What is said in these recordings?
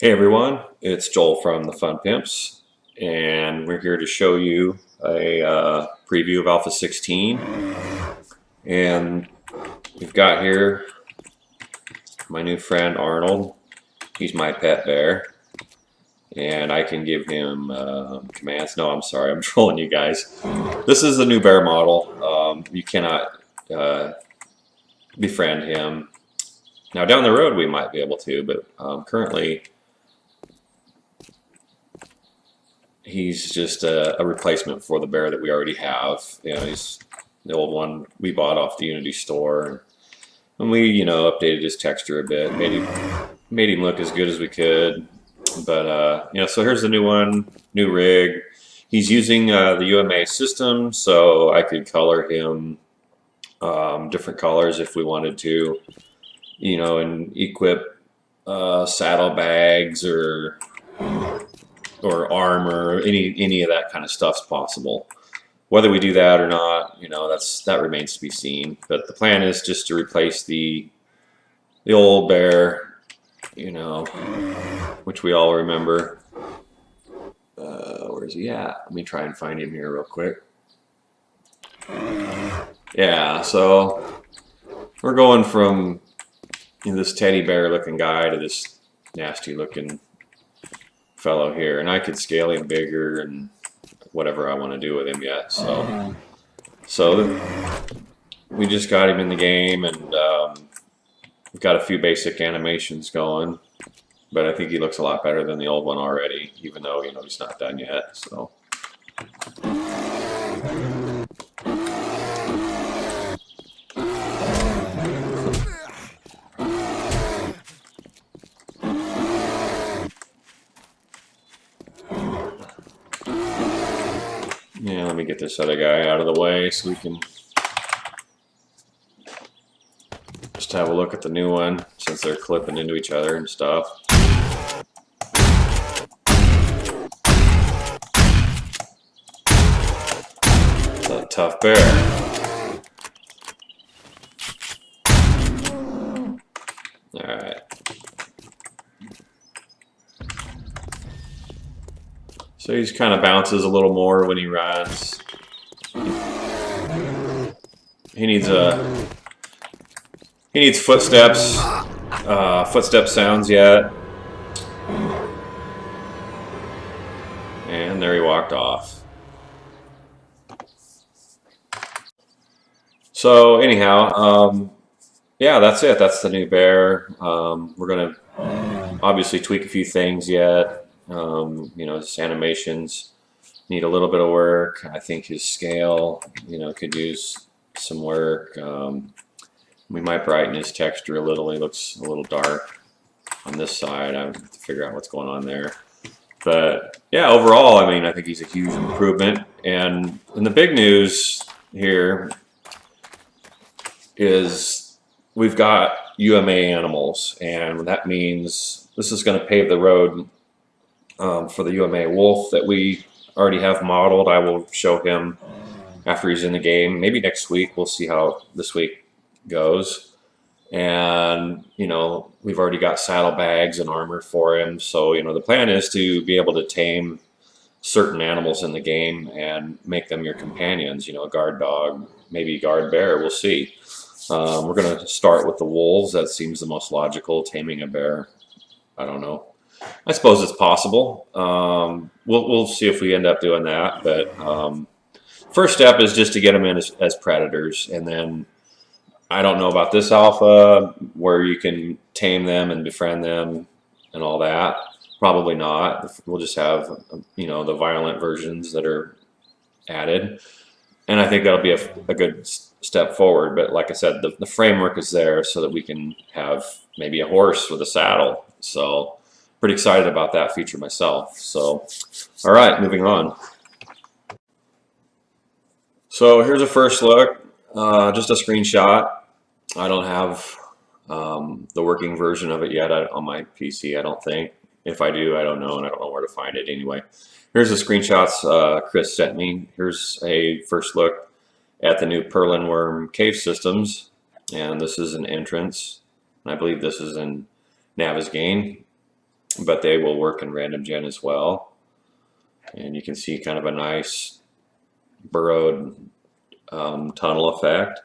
Hey everyone, it's Joel from the Fun Pimps, and we're here to show you a preview of Alpha 16. And we've got here my new friend Arnold. He's my pet bear, and I can give him commands. No, I'm sorry, I'm trolling you guys. This is the new bear model. You cannot befriend him. Now down the road we might be able to, but currently he's just a replacement for the bear that we already have. He's the old one we bought off the Unity store, and we, updated his texture a bit, made him look as good as we could. But so here's the new one, new rig. He's using the UMA system, so I could color him different colors if we wanted to, and equip saddlebags or armor, any of that kind of stuff's possible. Whether we do that or not, that remains to be seen. But the plan is just to replace the old bear, which we all remember. Where's he at? Let me try and find him here real quick. Yeah, so we're going from this teddy bear looking guy to this nasty looking fellow here, and I could scale him bigger and whatever I want to do with him yet. So we just got him in the game, and we've got a few basic animations going, but I think he looks a lot better than the old one already, even though he's not done yet. So yeah, let me get this other guy out of the way so we can just have a look at the new one, since they're clipping into each other and stuff. It's a tough bear. Alright. So he kind of bounces a little more when he runs. He needs footsteps, footstep sounds yet. And there he walked off. So anyhow, yeah, that's it. That's the new bear. We're gonna obviously tweak a few things yet. His animations need a little bit of work. I think his scale, could use some work. We might brighten his texture a little. He looks a little dark on this side. I have to figure out what's going on there. But yeah, overall, I think he's a huge improvement. And the big news here is we've got UMA animals, and that means this is going to pave the road for the UMA wolf that we already have modeled. I will show him after he's in the game. Maybe next week. We'll see how this week goes. And we've already got saddlebags and armor for him. So the plan is to be able to tame certain animals in the game and make them your companions. A guard dog, maybe guard bear. We'll see. We're going to start with the wolves. That seems the most logical. Taming a bear, I don't know. I suppose it's possible. We'll see if we end up doing that. But first step is just to get them in as predators, and then I don't know about this alpha where you can tame them and befriend them and all that. Probably not. We'll just have the violent versions that are added, and I think that'll be a good step forward. But like I said, the framework is there so that we can have maybe a horse with a saddle. So pretty excited about that feature myself. So all right, moving on. So here's a first look, just a screenshot. I don't have the working version of it yet on my PC, I don't think. If I do, I don't know, and I don't know where to find it anyway. Here's the screenshots Chris sent me. Here's a first look at the new Perlin Worm cave systems, and this is an entrance, and I believe this is in Navezgane. but they will work in random gen as well. And you can see kind of a nice burrowed tunnel effect.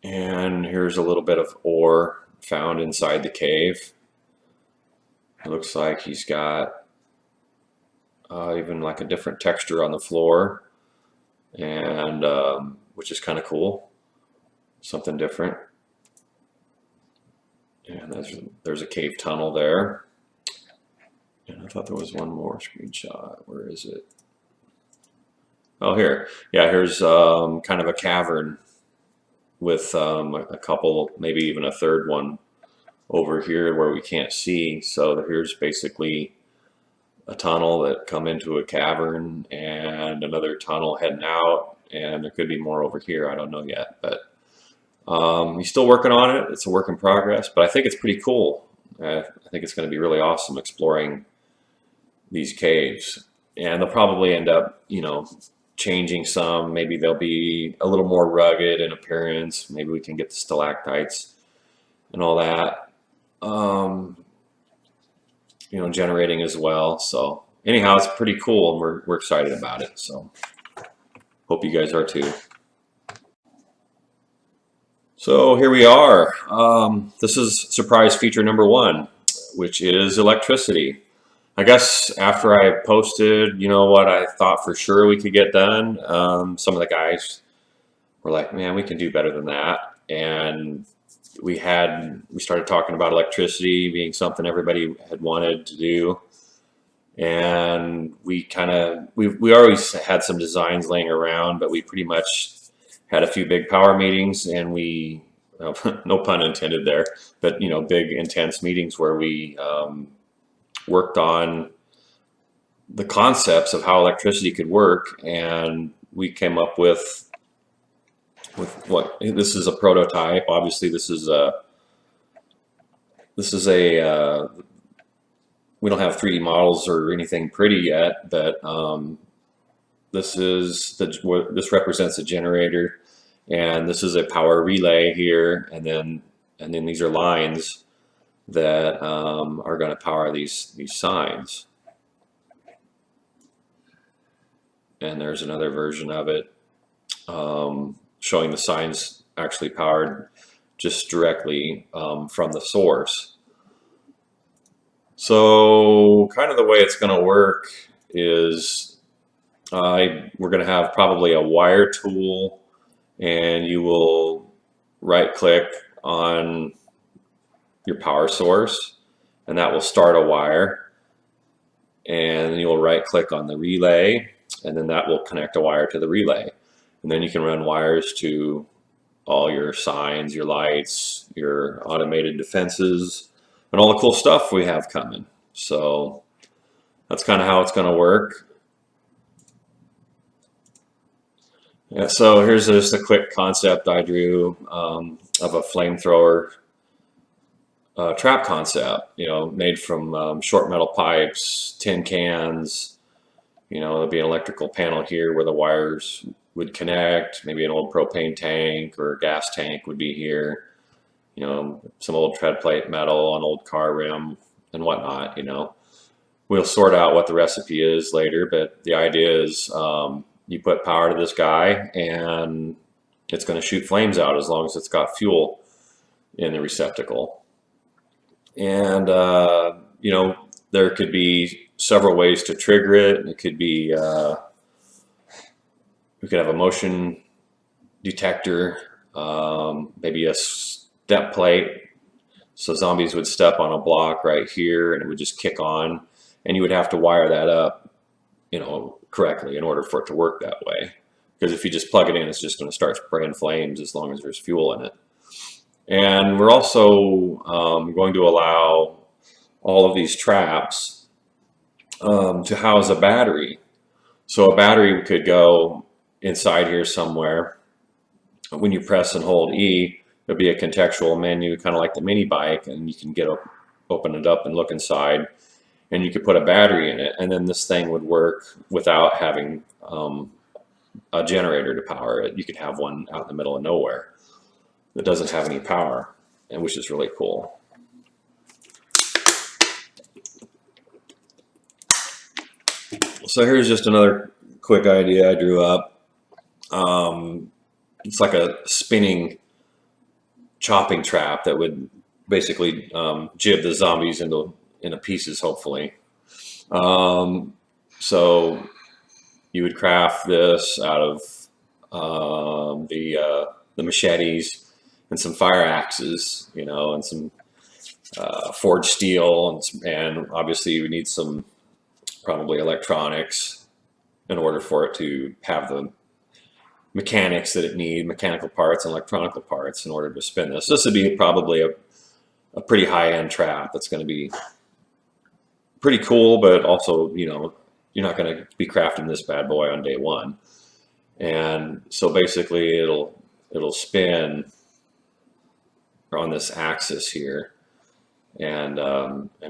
And here's a little bit of ore found inside the cave. It looks like he's got even like a different texture on the floor, and which is kind of cool, something different. And there's a cave tunnel there. And I thought there was one more screenshot. Where is it? Oh, here. Yeah, here's kind of a cavern with a couple, maybe even a third one over here where we can't see. So here's basically a tunnel that come into a cavern and another tunnel heading out, and there could be more over here. I don't know yet, but he's still working on it. It's a work in progress, but I think it's pretty cool. I think it's going to be really awesome exploring these caves, and they'll probably end up, changing some. Maybe they'll be a little more rugged in appearance. Maybe we can get the stalactites and all that, generating as well. So anyhow, it's pretty cool, and we're excited about it. So hope you guys are too. So here we are. This is surprise feature number 1, which is electricity. I guess after I posted, what I thought for sure we could get done, some of the guys were like, man, we can do better than that. And we started talking about electricity being something everybody had wanted to do. And we always had some designs laying around, but we pretty much had a few big power meetings, and no pun intended there, but big intense meetings where we worked on the concepts of how electricity could work, and we came up with what this is a prototype. Obviously, this is a we don't have 3D models or anything pretty yet, but this represents a generator, and this is a power relay here, and then these are lines that are going to power these signs. And there's another version of it showing the signs actually powered just directly from the source. So kind of the way it's going to work is we're going to have probably a wire tool, and you will right click on your power source, and that will start a wire, and then you'll right click on the relay, and then that will connect a wire to the relay, and then you can run wires to all your signs, your lights, your automated defenses, and all the cool stuff we have coming. So that's kind of how it's going to work. Yeah, so here's just a quick concept I drew of a flamethrower trap concept, made from short metal pipes, tin cans. There'll be an electrical panel here where the wires would connect. Maybe an old propane tank or gas tank would be here. Some old tread plate metal, an old car rim, and whatnot. We'll sort out what the recipe is later, but the idea is you put power to this guy, and it's going to shoot flames out as long as it's got fuel in the receptacle. And there could be several ways to trigger it. It could be we could have a motion detector, maybe a step plate, so zombies would step on a block right here and it would just kick on, and you would have to wire that up correctly in order for it to work that way, because if you just plug it in, it's just going to start spraying flames as long as there's fuel in it. And we're also going to allow all of these traps to house a battery. So a battery could go inside here somewhere. When you press and hold E, there'll be a contextual menu, kind of like the mini bike, and you can open it up and look inside, and you could put a battery in it, and then this thing would work without having a generator to power it. You could have one out in the middle of nowhere that doesn't have any power, and which is really cool. So here's just another quick idea I drew up. It's like a spinning chopping trap that would basically jib the zombies into pieces, hopefully. Um, so you would craft this out of the machetes and some fire axes, and some forged steel, and obviously you would need some probably electronics in order for it to have the mechanics that it needs, mechanical parts and electronical parts in order to spin this. This would be probably a pretty high-end trap that's going to be pretty cool, but also, you're not going to be crafting this bad boy on day one. And so basically it'll spin on this axis here and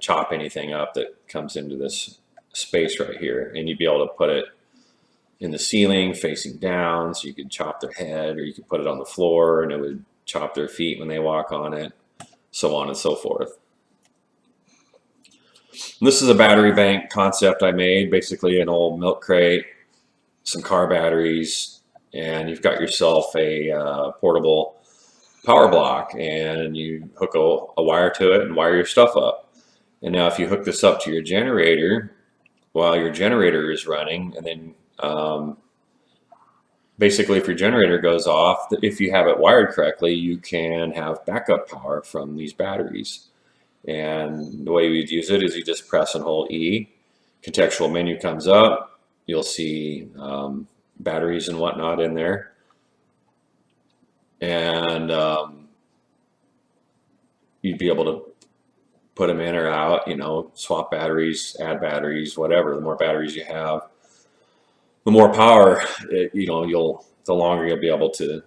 chop anything up that comes into this space right here. And you'd be able to put it in the ceiling facing down, so you could chop their head, or you could put it on the floor and it would chop their feet when they walk on it, so on and so forth. And this is a battery bank concept I made, basically an old milk crate, some car batteries, and you've got yourself a portable power block, and you hook a wire to it and wire your stuff up. And now if you hook this up to your generator while your generator is running, and then basically if your generator goes off, if you have it wired correctly, you can have backup power from these batteries. And the way we'd use it is you just press and hold E, contextual menu comes up, you'll see batteries and whatnot in there, and you'd be able to put them in or out, swap batteries, add batteries, whatever. The more batteries you have, the more power, the longer you'll be able to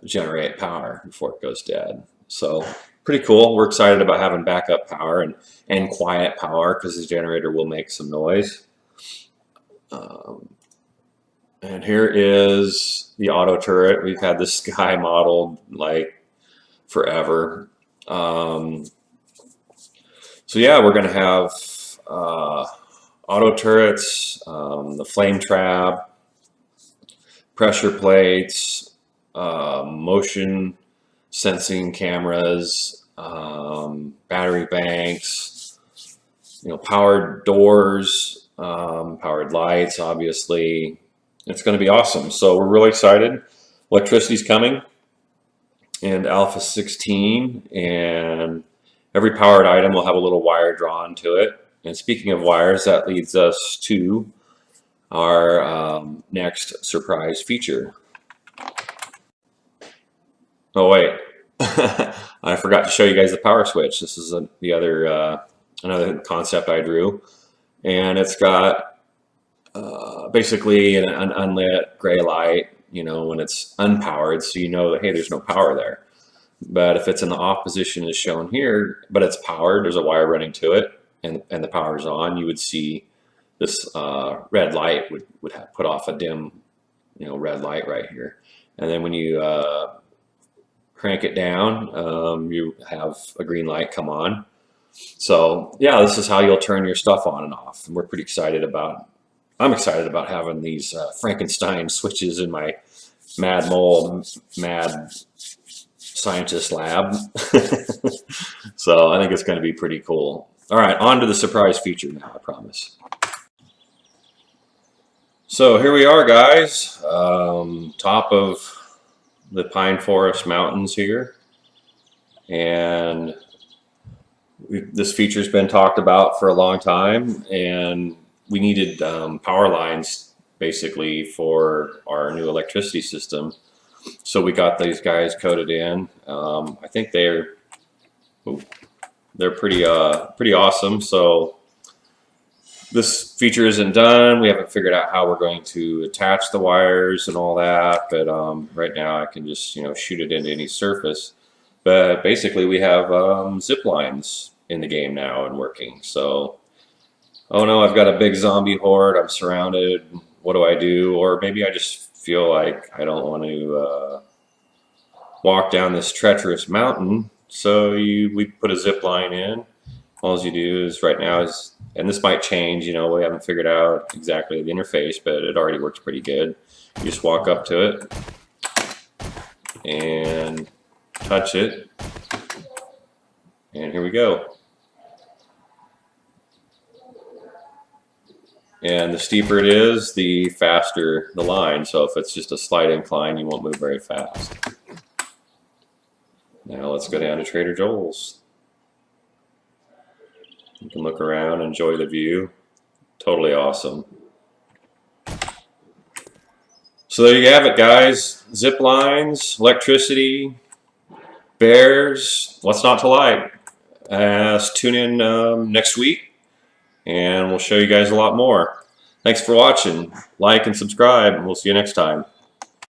generate power before it goes dead. So pretty cool. We're excited about having backup power and quiet power, because the generator will make some noise. And here is the auto turret. We've had this guy modeled like forever. So yeah, we're going to have auto turrets, the flame trap, pressure plates, motion sensing cameras, battery banks, powered doors, powered lights, obviously. It's going to be awesome. So we're really excited. Electricity's coming and Alpha 16, and every powered item will have a little wire drawn to it. And speaking of wires, that leads us to our next surprise feature. Oh wait, I forgot to show you guys the power switch. This is the other another concept I drew, and it's got basically an unlit gray light, when it's unpowered, so you know that, hey, there's no power there. But if it's in the off position as shown here, but it's powered, there's a wire running to it, and the power's on, you would see this red light would have put off a dim, red light right here. And then when you crank it down, you have a green light come on. So yeah, this is how you'll turn your stuff on and off. And we're pretty excited about, I'm excited about having these Frankenstein switches in my mad scientist lab. So I think it's going to be pretty cool. All right, on to the surprise feature now, I promise. So here we are, guys, top of the pine forest mountains here, and this feature's been talked about for a long time, and we needed power lines basically for our new electricity system. So we got these guys coded in. I think they're pretty awesome. So this feature isn't done. We haven't figured out how we're going to attach the wires and all that, but right now I can just shoot it into any surface. But basically we have ziplines in the game now and working. So, oh no, I've got a big zombie horde, I'm surrounded, what do I do? Or maybe I just feel like I don't want to walk down this treacherous mountain, so we put a zip line in, All you do is right now is, and this might change, you know, we haven't figured out exactly the interface, but it already works pretty good. You just walk up to it and touch it, and here we go. And the steeper it is, the faster the line. So if it's just a slight incline, you won't move very fast. Now let's go down to Trader Joel's. You can look around, enjoy the view. Totally awesome. So there you have it, guys. Zip lines, electricity, bears. What's not to like? Tune in next week, and we'll show you guys a lot more. Thanks for watching. Like and subscribe, and we'll see you next time.